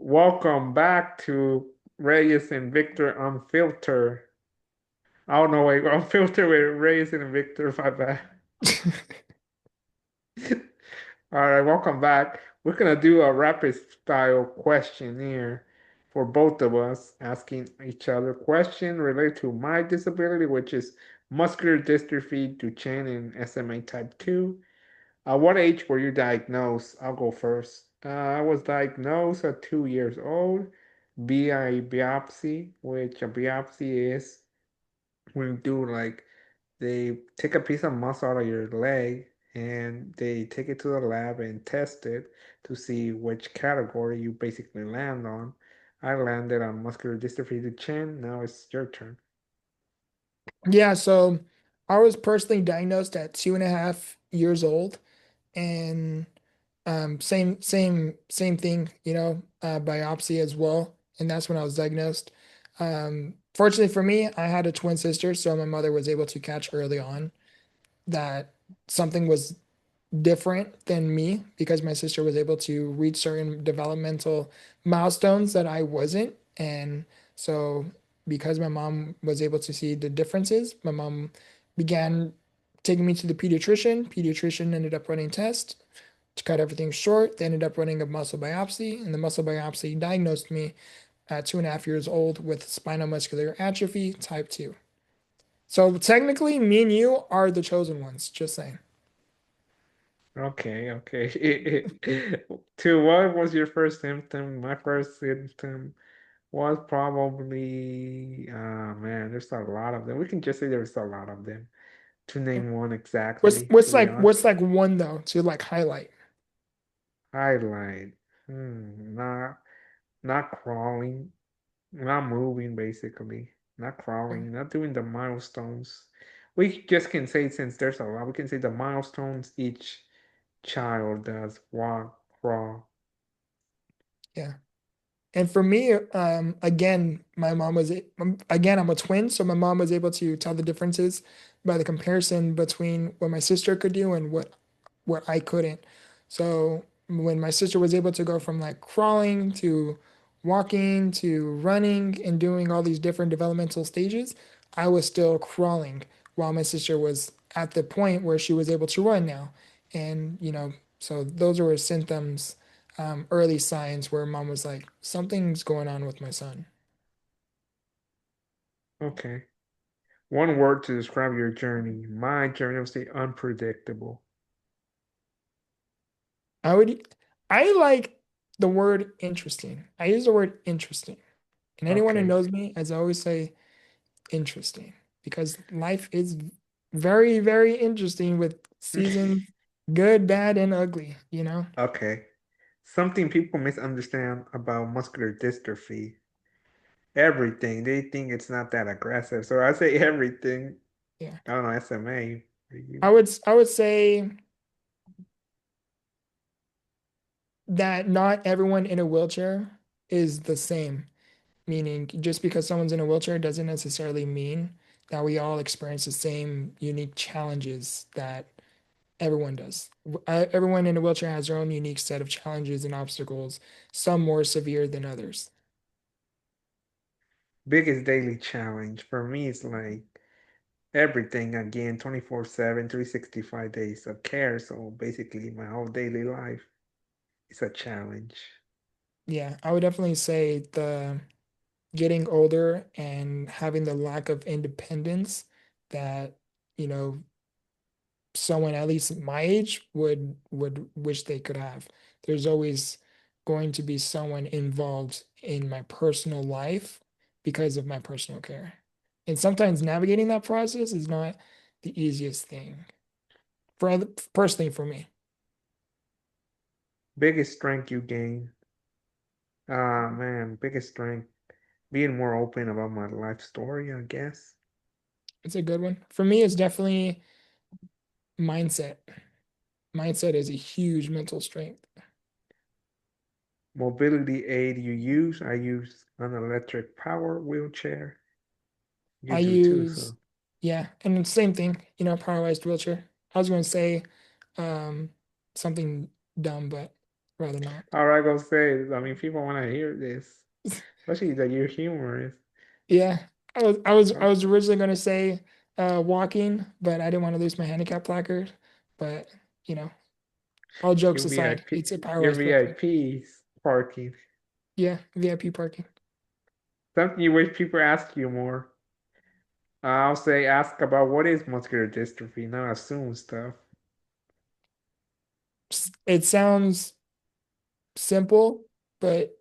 Welcome back to Reyes and Victor Unfiltered. Oh no, wait, Unfiltered with Reyes and Victor, my bad. All right, welcome back. We're gonna do a rapid style questionnaire for both of us, asking each other questions related to my disability, which is muscular dystrophy, Duchenne, and SMA type 2. What age were you diagnosed? I'll go first. I was diagnosed at 2 years old via biopsy, which a biopsy is when you do like they take a piece of muscle out of your leg and they take it to the lab and test it to see which category you basically land on. I landed on muscular dystrophy Duchenne. Now it's your turn. Yeah, so I was personally diagnosed at 2.5 years old, and same thing, biopsy as well, and that's when I was diagnosed. Fortunately for me, I had a twin sister, so my mother was able to catch early on that something was different than me because my sister was able to reach certain developmental milestones that I wasn't. And so, because my mom was able to see the differences, my mom began taking me to the pediatrician. Pediatrician ended up running tests to cut everything short. They ended up running a muscle biopsy, and the muscle biopsy diagnosed me at 2.5 years old with spinal muscular atrophy type 2. So, technically, me and you are the chosen ones, just saying. Okay, okay. To what was your first symptom? My first symptom was probably, man, there's a lot of them. We can just say there's a lot of them. To name one What's exactly, what's to be like honest. what's like one though to like highlight? Highlight. Not crawling, not moving basically. Not crawling, not doing the milestones. We just can say since there's a lot, we can say the milestones each child does walk, crawl. Yeah. And for me, again, my mom was again, I'm a twin, so my mom was able to tell the differences by the comparison between what my sister could do and what I couldn't. So when my sister was able to go from like crawling to walking to running and doing all these different developmental stages, I was still crawling while my sister was at the point where she was able to run now. And, so those were symptoms, early signs where mom was like, something's going on with my son. Okay. One word to describe your journey. My journey was say unpredictable. I would, I like the word interesting. I use the word interesting. And anyone who Okay. knows me, as I always say, interesting because life is very, very interesting with seasons, good, bad, and ugly. Okay. Something people misunderstand about muscular dystrophy. Everything. They think it's not that aggressive. So I say everything. Yeah. I don't know, SMA for you. I would say that not everyone in a wheelchair is the same, meaning just because someone's in a wheelchair doesn't necessarily mean that we all experience the same unique challenges that everyone does. Everyone in a wheelchair has their own unique set of challenges and obstacles, some more severe than others. Biggest daily challenge for me is like everything again, 24/7, 365 days of care. So basically, my whole daily life is a challenge. Yeah, I would definitely say the getting older and having the lack of independence that, you know, someone at least my age would wish they could have. There's always going to be someone involved in my personal life because of my personal care. And sometimes navigating that process is not the easiest thing personally for me. Biggest strength you gain. Ah, man, biggest strength. Being more open about my life story, I guess. It's a good one. For me, it's definitely mindset. Mindset is a huge mental strength. Mobility aid you use. I use an electric power wheelchair. You I do too, use, so. yeah, and the same thing, powerized wheelchair. I was going to say um, something dumb, but rather not. All right, go say. I mean, people want to hear this, especially that you're humorous. Yeah, I Um, was originally gonna say walking, but I didn't want to lose my handicap placard. But you know, all jokes Your aside, VIP, it's a your power-wise parking. VIPs parking. Yeah, VIP parking. Something you wish people ask you more. I'll say ask about what is muscular dystrophy, not assume stuff. It sounds simple, but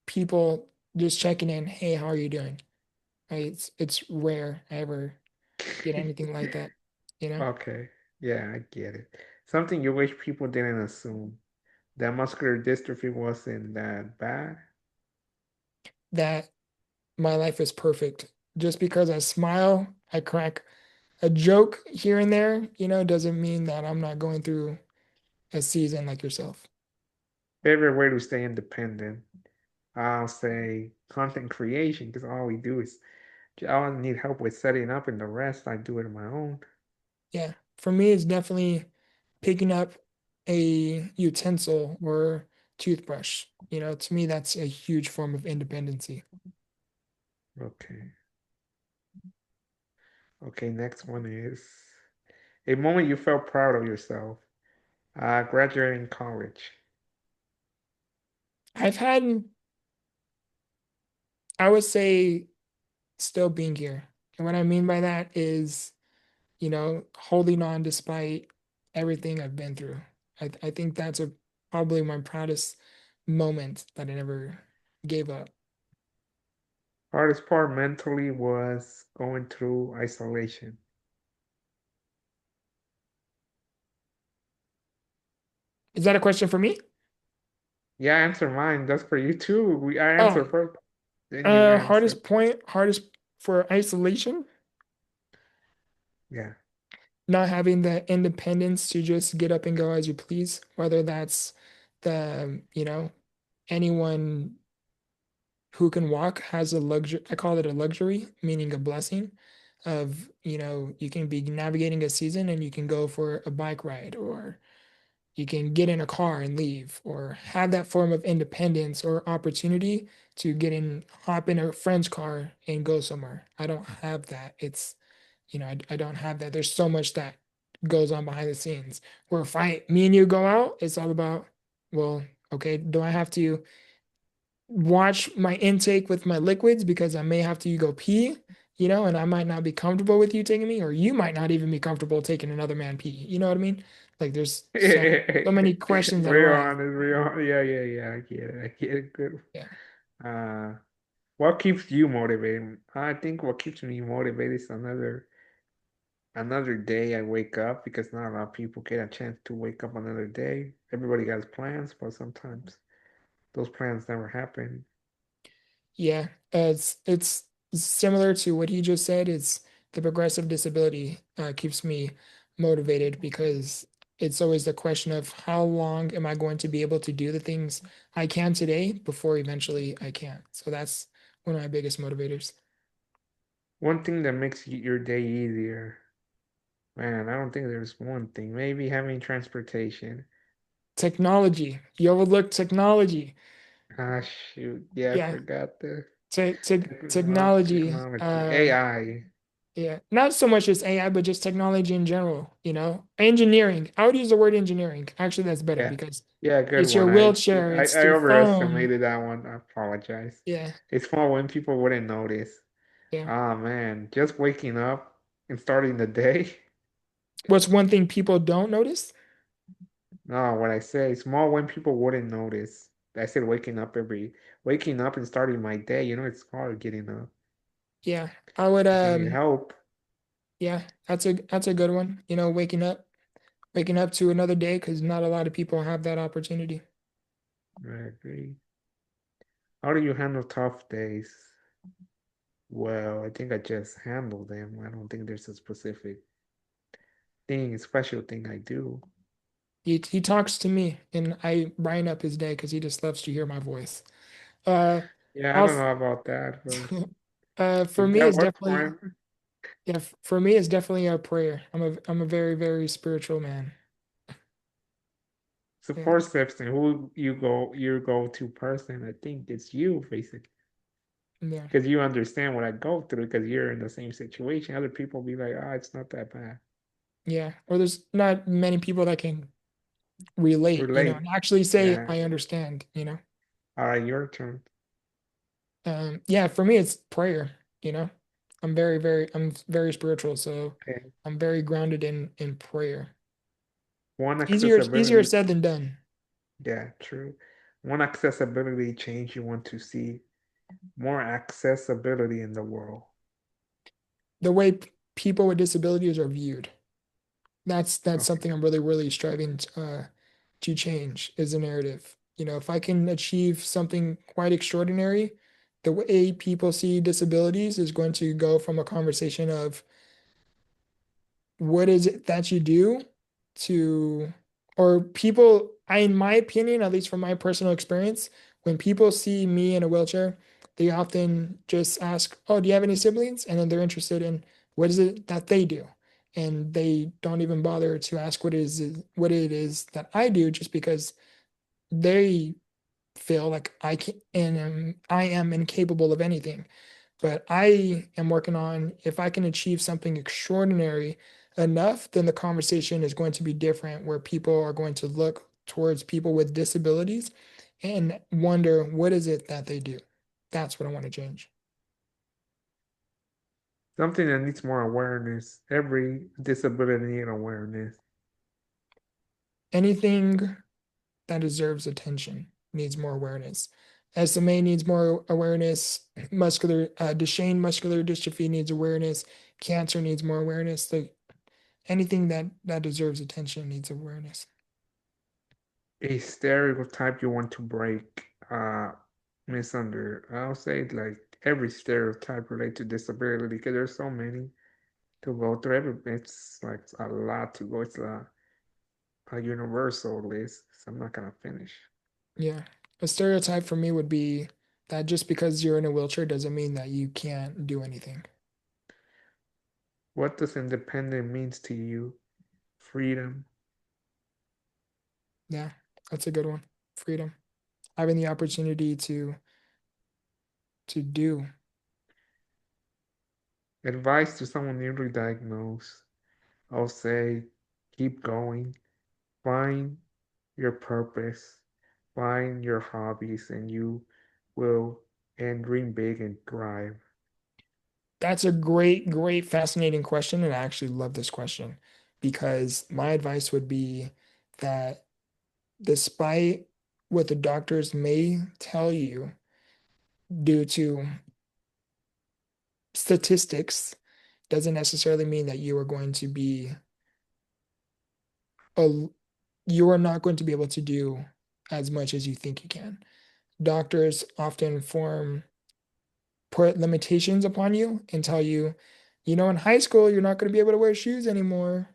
people just checking in, hey, how are you doing? Right? It's rare I ever get anything like that, you know, Okay, yeah, I get it. Something you wish people didn't assume. That muscular dystrophy wasn't that bad. that my life is perfect. Just because I smile, I crack a joke here and there, doesn't mean that I'm not going through a season like yourself. Favorite way to stay independent. I'll say content creation because all we do is I don't need help with setting up and the rest I do it on my own. Yeah. For me, it's definitely picking up a utensil or toothbrush. To me, that's a huge form of independency. Okay. Okay, next one is a moment you felt proud of yourself. Graduating college. I've had, I would say, still being here. And what I mean by that is, holding on despite everything I've been through. I think that's probably my proudest moment that I never gave up. Hardest part mentally was going through isolation. Is that a question for me? Yeah, answer mine. That's for you too. I Oh, answer first, then you answer. hardest for isolation, Yeah. not having the independence to just get up and go as you please, whether that's anyone who can walk has a luxury. I call it a luxury, meaning a blessing of, you can be navigating a season and you can go for a bike ride, or you can get in a car and leave, or have that form of independence or opportunity to hop in a friend's car and go somewhere. I don't have that. I don't have that. There's so much that goes on behind the scenes. Where if me and you go out, it's all about, well, okay, do I have to watch my intake with my liquids because I may have to go pee, and I might not be comfortable with you taking me, or you might not even be comfortable taking another man pee. You know what I mean? Like there's so many questions that Real arise. honest, real. Yeah, yeah, yeah. I get it. I get it. Good. Yeah. Uh, what keeps you motivated? I think what keeps me motivated is another day I wake up because not a lot of people get a chance to wake up another day. Everybody has plans, but sometimes those plans never happen. Yeah, it's similar to what he just said. It's the progressive disability keeps me motivated because it's always the question of how long am I going to be able to do the things I can today before eventually I can't. So that's one of my biggest motivators. One thing that makes your day easier, man, I don't think there's one thing. Maybe having transportation. Technology. You overlook technology. Ah, shoot. Yeah, I Yeah, forgot the technology. technology. AI. Yeah, not so much just AI, but just technology in general, Engineering. I would use the word engineering. Actually, that's better Yeah. because Yeah, good it's your one. wheelchair, it's I your phone. overestimated that one. I apologize. Yeah, It's small when people wouldn't notice. yeah. Ah, man, just waking up and starting the day. What's one thing people don't notice? No, what I say, small when people wouldn't notice. I said waking up and starting my day. It's hard getting up. Yeah, I would You need help. yeah, that's a good one. Waking up to another day because not a lot of people have that opportunity. I agree. How do you handle tough days? Well, I think I just handle them. I don't think there's a specific special thing I do. He talks to me and I brighten up his day because he just loves to hear my voice. Uh, Yeah, I don't Alf, know about that, but for if me, that it's works for definitely him, yeah. For me, it's definitely a prayer. I'm a very very spiritual man. Yeah, support system, who your go-to person, I think it's you basically. yeah, Because you understand what I go through because you're in the same situation. Other people be like, oh, it's not that bad. yeah. Or there's not many people that can relate, and Relate. actually say, Yeah. I understand. All right, your turn. Yeah, for me, it's prayer, you know. I'm very spiritual, so Okay. I'm very grounded in prayer. One Easier accessibility. said than done. Yeah, true. One accessibility change you want to see. More accessibility in the world. The way people with disabilities are viewed. That's Okay. something I'm really striving to change is the narrative. If I can achieve something quite extraordinary, the way people see disabilities is going to go from a conversation of what is it that you do to, or people, in my opinion, at least from my personal experience, when people see me in a wheelchair, they often just ask, oh, do you have any siblings? And then they're interested in what is it that they do. And they don't even bother to ask what it is that I do, just because they feel like I am incapable of anything. But I am working on, if I can achieve something extraordinary enough, then the conversation is going to be different, where people are going to look towards people with disabilities and wonder what is it that they do. That's what I want to change. Something that needs more awareness. Every disability need awareness. Anything that deserves attention needs more awareness. SMA needs more awareness. Duchenne muscular dystrophy needs awareness. Cancer needs more awareness. Like anything that deserves attention needs awareness. A stereotype you want to break. I'll say like every stereotype related to disability because there's so many to go through. It's like a lot to go. It's a universal list. So I'm not gonna finish. Yeah. A stereotype for me would be that just because you're in a wheelchair doesn't mean that you can't do anything. What does independent means to you? Freedom. Yeah, that's a good one. Freedom. Having the opportunity to do. Advice to someone newly diagnosed. I'll say keep going. Find your purpose. Find your hobbies and you will and dream big and thrive. That's a great, fascinating question. And I actually love this question because my advice would be that despite what the doctors may tell you due to statistics, doesn't necessarily mean that a, you are not going to be able to do as much as you think you can. Doctors often put limitations upon you and tell you, in high school, you're not going to be able to wear shoes anymore.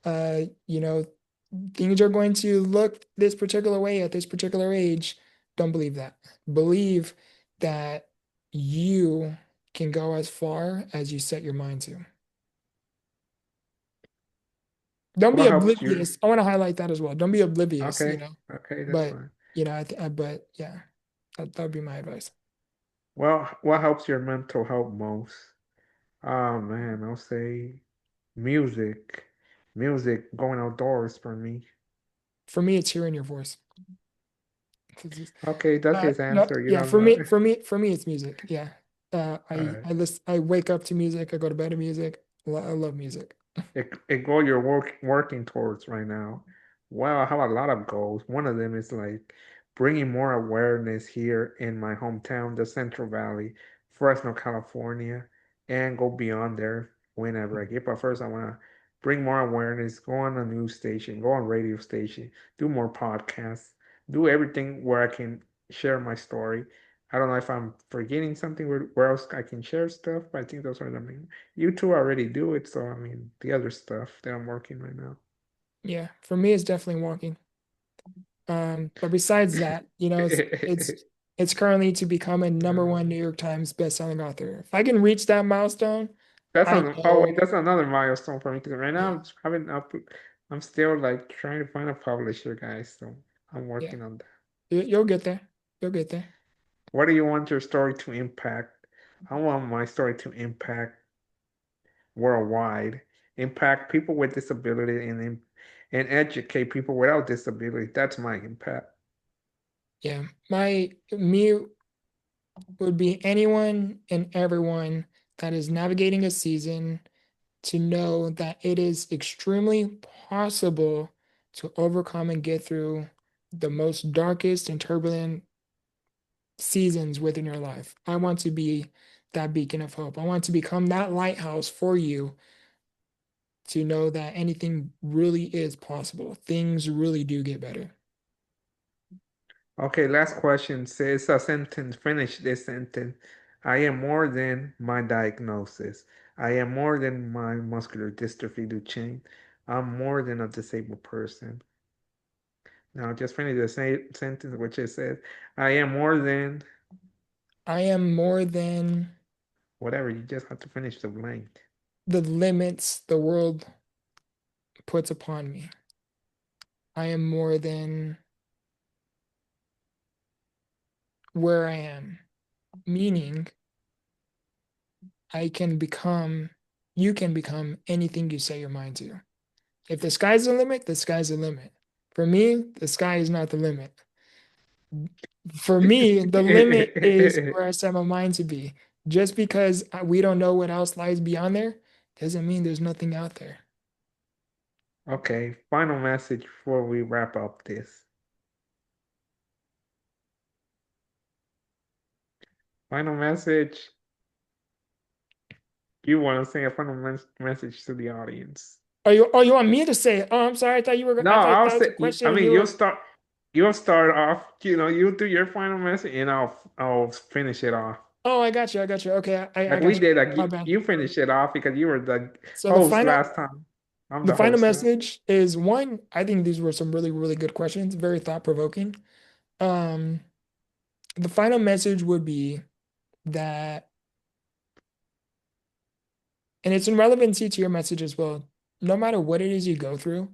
Uh, you know, things are going to look this particular way at this particular age. Don't believe that. Believe that you can go as far as you set your mind to. Don't be What helps you? oblivious. I want to highlight that as well. Don't be oblivious, Okay, okay, that's but fine. but yeah, that would be my advice. Well, what helps your mental health most? Oh man, I'll say music. Music, going outdoors for me. For me, it's hearing your voice. 'Cause Okay, that's his no, answer. You yeah, don't know. for me, it's music. Yeah. Alright. I wake up to music. I go to bed to music. I love music. A goal you're working towards right now. Well, I have a lot of goals. One of them is like bringing more awareness here in my hometown, the Central Valley, Fresno, California, and go beyond there whenever I get. But first, I want to bring more awareness, go on a news station, go on radio station, do more podcasts, do everything where I can share my story. I don't know if I'm forgetting something where else I can share stuff, but I think those are the main. You two already do it, so I mean, the other stuff that I'm working right now. Yeah, for me, it's definitely walking. But besides that, it's currently to become a number one New York Times bestselling author. If I can reach that milestone, That's I on. Oh wait, know. that's another milestone for me because right now Yeah, I'm just having up. I'm still like trying to find a publisher, guys. So I'm Yeah, working on that. you'll get there. You'll get there. What do you want your story to impact? I want my story to impact worldwide, impact people with disability, and educate people without disability. That's my impact. Yeah, my me would be anyone and everyone that is navigating a season to know that it is extremely possible to overcome and get through the most darkest and turbulent seasons within your life. I want to be that beacon of hope. I want to become that lighthouse for you to know that anything really is possible. Things really do get better. Okay, last question says a sentence. Finish this sentence. I am more than my diagnosis. I am more than my muscular dystrophy Duchenne. I'm more than a disabled person. Now just finish the same sentence which it says, I am more than I am more than whatever. You just have to finish the blank. the limits the world puts upon me. I am more than where I am, meaning I can become, you can become anything you set your mind to. If the sky's the limit, the sky's the limit. For me, the sky is not the limit. For me, the limit is where I set my mind to be. Just because we don't know what else lies beyond there doesn't mean there's nothing out there. Okay, final message before we wrap up this. Final message. You want to say a final message to the audience? Oh, you want me to say it? Oh, I'm sorry. I thought you were, No, I thought I'll that was say. a question I and mean, you were, You'll start off. You do your final message, and I'll finish it off. oh, I got you. I got you. Okay. I Like we got you. did. Like My bad. you finish it off because you were the So host last time. I'm the the final host now. message is one, I think these were some really, really good questions, very thought provoking. Um, the final message would be that, and it's in relevancy to your message as well. No matter what it is you go through,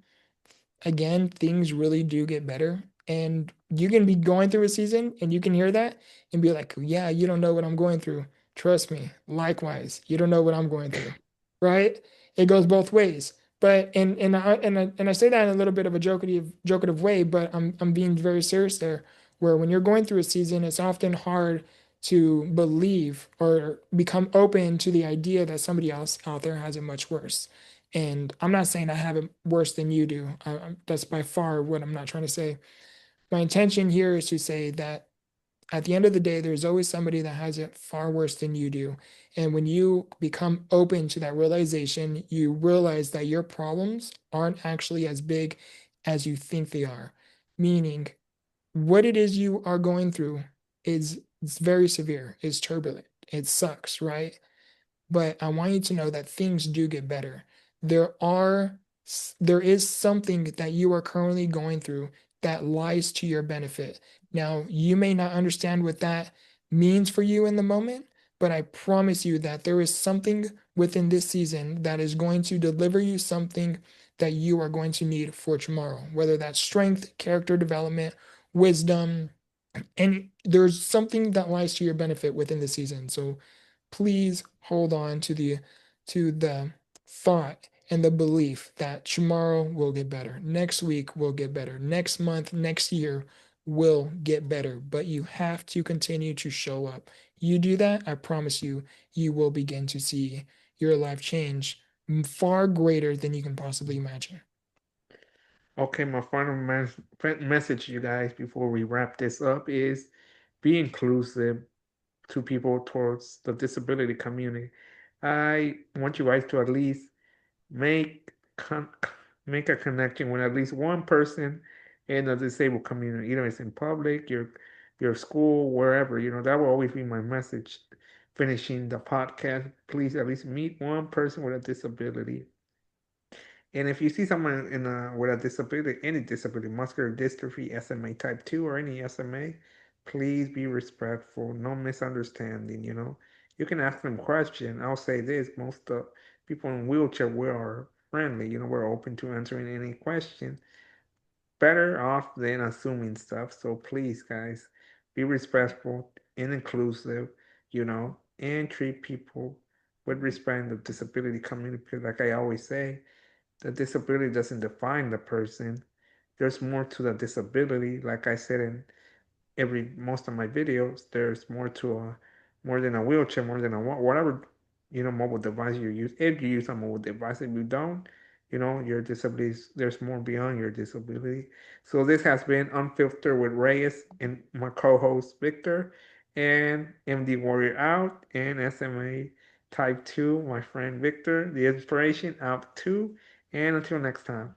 again, things really do get better. And you can be going through a season and you can hear that and be like, yeah, you don't know what I'm going through. Trust me. Likewise, you don't know what I'm going through. Right? It goes both ways. But and I say that in a little bit of a jokative way, but I'm being very serious there. Where when you're going through a season, it's often hard to believe or become open to the idea that somebody else out there has it much worse. And I'm not saying I have it worse than you do. That's by far what I'm not trying to say. My intention here is to say that at the end of the day, there's always somebody that has it far worse than you do. And when you become open to that realization, you realize that your problems aren't actually as big as you think they are. Meaning, what it is you are going through is it's very severe, it's turbulent, it sucks, right? But I want you to know that things do get better. There are there is something that you are currently going through that lies to your benefit. Now, you may not understand what that means for you in the moment, but I promise you that there is something within this season that is going to deliver you something that you are going to need for tomorrow, whether that's strength, character development, wisdom, and there's something that lies to your benefit within the season. So please hold on to the thought and the belief that tomorrow will get better, next week will get better, next month, next year will get better, but you have to continue to show up. You do that, I promise you, you will begin to see your life change far greater than you can possibly imagine. Okay, my final message, you guys, before we wrap this up is be inclusive to people towards the disability community. I want you guys to at least make con make a connection with at least one person in the disabled community, either it's in public, your school, wherever. That will always be my message. Finishing the podcast, please at least meet one person with a disability. And if you see someone with a disability, any disability, muscular dystrophy, SMA type 2, or any SMA, please be respectful. No misunderstanding. You can ask them questions. I'll say this, most people in wheelchair, we are friendly. We're open to answering any question. better off than assuming stuff. So please, guys, be respectful and inclusive, and treat people with respect in the disability community. Because, like I always say, the disability doesn't define the person. There's more to the disability. Like I said in every most of my videos, there's more than a wheelchair, more than a whatever mobile device you use. If you use a mobile device, if you don't, your disabilities. There's more beyond your disability. So this has been Unfiltered with Reyes and my co-host Victor, and MD Warrior out, and SMA Type 2, my friend Victor. The inspiration out too. And until next time.